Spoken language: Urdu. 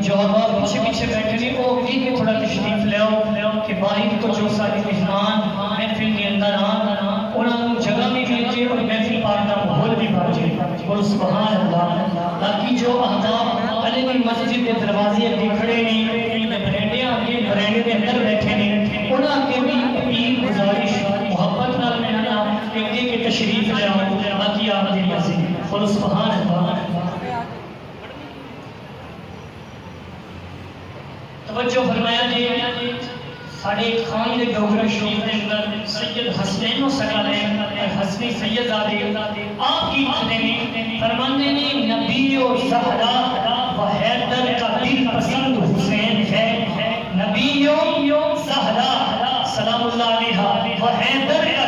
جو آپ پیچھے پیچھے بیٹھے ہیں وہ بھی تھوڑا تشریف لے آؤ کہ باہر کو جو سارے مہمان محفل کے اندر انہوں نے جگہ بھی ملے اور محفل پاک کا ماحول بھی بچے اور سبحان اللہ باقی جو احباب علی مسجد کے دروازے اگے کھڑے نہیں برینڈے کے اندر بیٹھے نہیں انہوں کے بھی اپیل گزارش محبت نال میں کہ تشریف لے آؤ باقی آپ کی مسجد اور سبحان اللہ توجہ فرمایا جی ساڑھے خان دے ڈوگر شریف دے اندر سید حسنین و سکالین حسنی سید زادے آپ کی مخدمی فرمانے نے نبی و زہرا و حیدر کا دل پسند حسین ہے نبی و زہرا سلام اللہ علیہ و حیدر کا